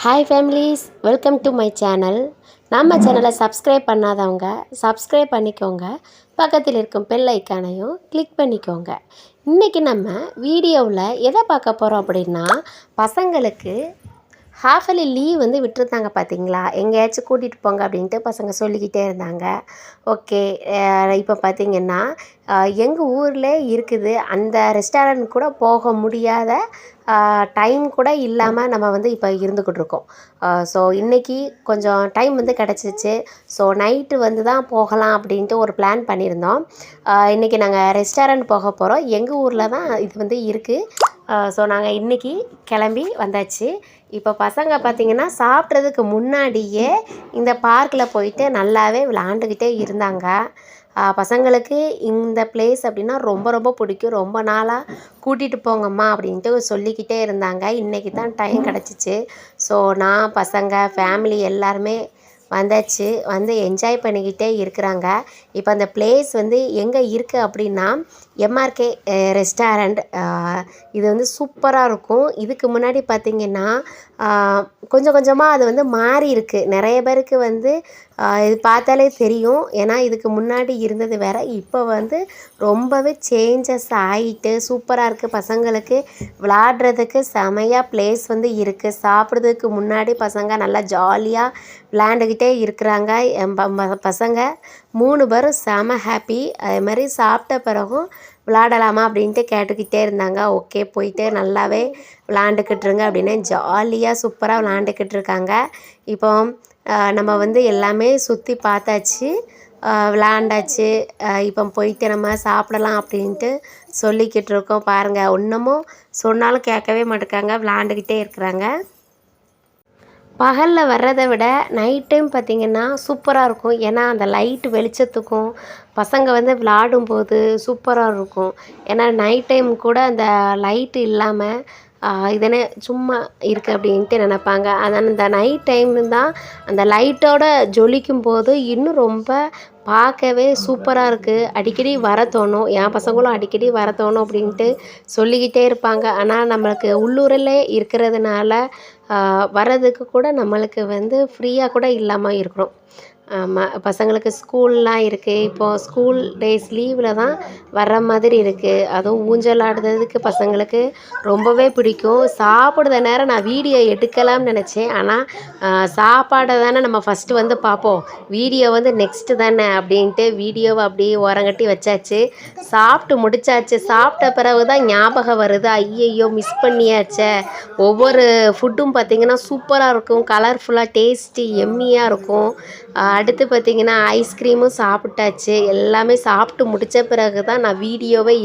Hi families, welcome to my channel. நம்ம சேனலை subscribe பண்ணாதவங்க சப்ஸ்கிரைப் பண்ணிக்கோங்க. பக்கத்தில் இருக்கும் பெல் ஐக்கானையும் கிளிக் பண்ணிக்கோங்க. இன்றைக்கி நம்ம வீடியோவில் எதை பார்க்க போகிறோம் அப்படின்னா, பசங்களுக்கு ஹாஃபலி லீவ் விட்டுருந்தாங்க பார்த்தீங்களா, எங்கேயாச்சும் கூட்டிகிட்டு போங்க அப்படின்ட்டு பசங்க சொல்லிக்கிட்டே இருந்தாங்க. ஓகே, இப்போ பார்த்திங்கன்னா எங்கள் ஊரில் இருக்குது, அந்த ரெஸ்டாரண்ட் கூட போக முடியாத டைம் கூட இல்லாமல் நம்ம இப்போ இருந்துக்கிட்டு இருக்கோம். ஸோ இன்றைக்கி கொஞ்சம் டைம் கிடச்சிச்சு. ஸோ நைட்டு தான் போகலாம் அப்படின்ட்டு ஒரு பிளான் பண்ணியிருந்தோம். இன்றைக்கி நாங்கள் ரெஸ்டாரண்ட் போக போகிறோம். எங்கள் ஊரில் தான் இது இருக்குது. ஸோ நாங்கள் இன்றைக்கி கிளம்பி வந்தாச்சு. இப்போ பசங்க பார்த்திங்கன்னா சாப்பிட்றதுக்கு முன்னாடியே இந்த பார்க்கில் போயிட்டு நல்லாவே விளாண்டுக்கிட்டே இருந்தாங்க. பசங்களுக்கு இந்த பிளேஸ் அப்படின்னா ரொம்ப ரொம்ப பிடிக்கும். ரொம்ப நாளாக கூட்டிகிட்டு போங்கம்மா அப்படின்ட்டு சொல்லிக்கிட்டே இருந்தாங்க. இன்றைக்கி தான் டைம் கிடச்சிச்சு. ஸோ நான் பசங்க ஃபேமிலி எல்லாருமே வந்தாச்சு, என்ஜாய் பண்ணிக்கிட்டே இருக்கிறாங்க. இப்போ அந்த பிளேஸ் எங்கே இருக்குது அப்படின்னா, எம்ஆர்கே ரெஸ்டாரண்ட். இது சூப்பராக இருக்கும். இதுக்கு முன்னாடி பார்த்திங்கன்னா கொஞ்சம் கொஞ்சமாக அது மாறி இருக்குது. நிறைய பேருக்கு இது பார்த்தாலே தெரியும். ஏன்னா இதுக்கு முன்னாடி இருந்தது வேறு, இப்போ ரொம்பவே சேஞ்சஸ் ஆகிட்டு சூப்பராக இருக்குது. பசங்களுக்கு விளாடுறதுக்கு செமையாக பிளேஸ் இருக்குது. சாப்பிட்றதுக்கு முன்னாடி பசங்க நல்லா ஜாலியாக விளாண்டுக்கிட்டே இருக்கிறாங்க. பசங்க 3 பேரும் செம ஹாப்பி. அதே மாதிரி சாப்பிட்ட பிறகும் விளாடலாமா அப்படின்ட்டு கேட்டுக்கிட்டே இருந்தாங்க. ஓகே, போயிட்டு நல்லாவே விளாண்டுக்கிட்டுருங்க அப்படின்னு ஜாலியாக சூப்பராக விளாண்டுக்கிட்டு இருக்காங்க. இப்போ நம்ம எல்லாமே சுற்றி பார்த்தாச்சு, விளாண்டாச்சு. இப்போ போயிட்டு நம்ம சாப்பிடலாம் அப்படின்ட்டு சொல்லிக்கிட்டு இருக்கோம். பாருங்கள், இன்னமும் சொன்னாலும் கேட்கவே மாட்டேங்காங்க, விளாண்டுக்கிட்டே இருக்கிறாங்க. பகலில் வர்றதை விட நைட் டைம் பார்த்திங்கன்னா சூப்பராக இருக்கும். ஏன்னா அந்த லைட்டு வெளிச்சத்துக்கும் பசங்க விளாடும்போது சூப்பராக இருக்கும். ஏன்னா நைட் டைம் கூட அந்த லைட்டு இல்லாமல் இதனே சும்மா இருக்குது அப்படின்ட்டு நினப்பாங்க. அதனால் இந்த நைட் டைம் தான் அந்த லைட்டோட ஜொலிக்கும் போது இன்னும் ரொம்ப பார்க்கவே சூப்பராக இருக்குது. அடிக்கடி வர தோணும். என் பசங்களும் அடிக்கடி வர தோணும் அப்படின்ட்டு சொல்லிக்கிட்டே இருப்பாங்க. ஆனால் நம்மளுக்கு உள்ளூரில் இருக்கிறதுனால வர்றதுக்கு கூட நம்மளுக்கு ஃப்ரீயாக கூட இல்லாமல் இருக்கிறோம். ஆமாம், பசங்களுக்கு ஸ்கூல்லாம் இருக்குது. இப்போது ஸ்கூல் டேஸ் லீவில் தான் வர்ற மாதிரி இருக்குது. அதுவும் ஊஞ்சல் ஆடுறதுக்கு பசங்களுக்கு ரொம்பவே பிடிக்கும். சாப்பிட்ற நேரம் நான் வீடியோ எடுக்கலாம்னு நினச்சேன். ஆனால் சாப்பாடை தானே நம்ம ஃபஸ்ட்டு பார்ப்போம், வீடியோ நெக்ஸ்ட்டு தானே அப்படின்ட்டு வீடியோவை அப்படியே ஓரங்கட்டி வச்சாச்சு. சாப்பிட்டு முடிச்சாச்சு. சாப்பிட்ட பிறகு தான் ஞாபகம் வருது, ஐயையோ மிஸ் பண்ணியாச்சே. ஒவ்வொரு ஃபுட்டும் பார்த்திங்கன்னா சூப்பராக இருக்கும், கலர்ஃபுல்லாக டேஸ்டி எம்மியாக இருக்கும். அடுத்து பார்த்திங்கன்னா ஐஸ்கிரீமும் சாப்பிட்டாச்சு. எல்லாமே சாப்பிட்டு முடித்த பிறகு தான் நான் வீடியோவை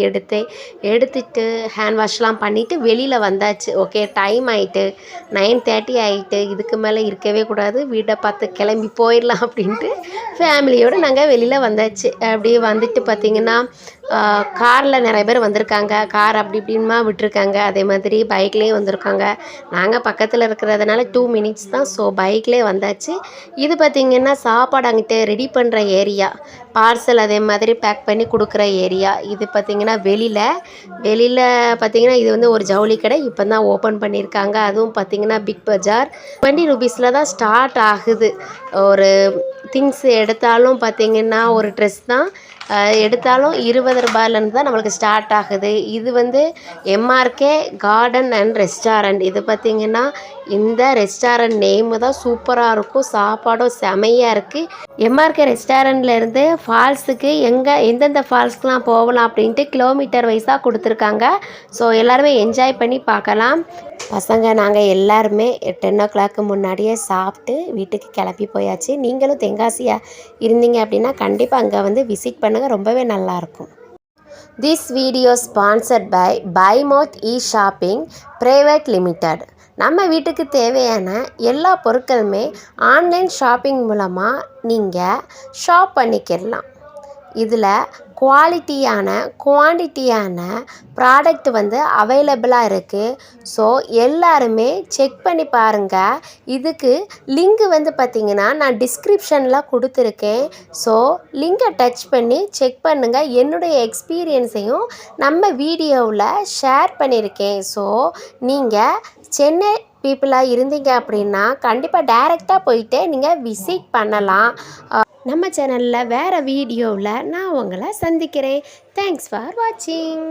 எடுத்துட்டு ஹேண்ட் வாஷ்லாம் பண்ணிவிட்டு வெளியில் வந்தாச்சு. ஓகே, டைம் ஆகிட்டு 9:30 ஆகிட்டு. இதுக்கு மேலே இருக்கவே கூடாது, வீட்டை பார்த்து கிளம்பி போயிடலாம் அப்படின்ட்டு ஃபேமிலியோடு நாங்கள் வெளியில் வந்தாச்சு. அப்படியே வந்துட்டு பார்த்திங்கன்னா காரில் நிறைய பேர் வந்திருக்காங்க. கார் அப்படி இப்படின்மா விட்டுருக்காங்க. அதே மாதிரி பைக்லேயும் வந்திருக்காங்க. நாங்கள் பக்கத்தில் இருக்கிறதுனால 2 minutes தான். ஸோ பைக்லேயே வந்தாச்சு. இது பார்த்திங்கன்னா சாப்பாடு அங்கிட்டு ரெடி பண்ணுற ஏரியா, பார்சல் அதே மாதிரி பேக் பண்ணி கொடுக்குற ஏரியா. இது பார்த்திங்கன்னா வெளியில் பார்த்திங்கன்னா இது ஒரு ஜவுளி கடை. இப்போ தான் ஓப்பன் பண்ணியிருக்காங்க. அதுவும் பார்த்திங்கன்னா பிக் பஜார் 20 rupees தான் ஸ்டார்ட் ஆகுது. ஒரு திங்ஸ் எடுத்தாலும் பார்த்திங்கன்னா ஒரு ட்ரெஸ் தான் எடுத்தாலும் 20 ரூபாயிலேருந்து தான் நம்மளுக்கு ஸ்டார்ட் ஆகுது. இது எம்ஆர்கே கார்டன் அண்ட் ரெஸ்டாரண்ட். இது பார்த்திங்கன்னா இந்த ரெஸ்டாரண்ட் நேமு தான் சூப்பராக இருக்கும். சாப்பாடும் செமையாக இருக்குது. எம்ஆர்கே ரெஸ்டாரண்ட்லேருந்து ஃபால்ஸுக்கு எந்தெந்த ஃபால்ஸ்க்கெலாம் போகலாம் அப்படின்ட்டு கிலோமீட்டர் வைஸாக கொடுத்துருக்காங்க. ஸோ எல்லாருமே என்ஜாய் பண்ணி பார்க்கலாம். பசங்க நாங்கள் எல்லாருமே 10 o'clock முன்னாடியே சாப்பிட்டு வீட்டுக்கு கிளப்பி போயாச்சு. நீங்களும் தென்காசியாக இருந்தீங்க அப்படின்னா கண்டிப்பாக அங்கே விசிட் பண்ணுங்கள், ரொம்பவே நல்லாயிருக்கும். திஸ் வீடியோ ஸ்பான்சர்ட் பை பைமவுத் இ-ஷாப்பிங் பிரைவேட் லிமிடெட். நம்ம வீட்டுக்கு தேவையான எல்லா பொருட்களுமே ஆன்லைன் ஷாப்பிங் மூலமாக நீங்கள் ஷாப் பண்ணிக்கிடலாம். இதில் குவாலிட்டியான குவான்டிட்டியான ப்ராடக்ட் அவைலபிளாக இருக்குது. ஸோ எல்லாருமே செக் பண்ணி பாருங்கள். இதுக்கு லிங்க் பார்த்திங்கன்னா நான் டிஸ்கிரிப்ஷனில் கொடுத்துருக்கேன். ஸோ லிங்கை டச் பண்ணி செக் பண்ணுங்கள். என்னுடைய எக்ஸ்பீரியன்ஸையும் நம்ம வீடியோவில் ஷேர் பண்ணியிருக்கேன். ஸோ நீங்கள் சென்னை பீப்புளாக இருந்தீங்க அப்படின்னா கண்டிப்பாக டைரெக்டாக போயிட்டு நீங்கள் விசிட் பண்ணலாம். நம்ம சேனலில் வேறு வீடியோவில் நான் உங்களை சந்திக்கிறேன். தேங்க்ஸ் ஃபார் வாட்சிங்.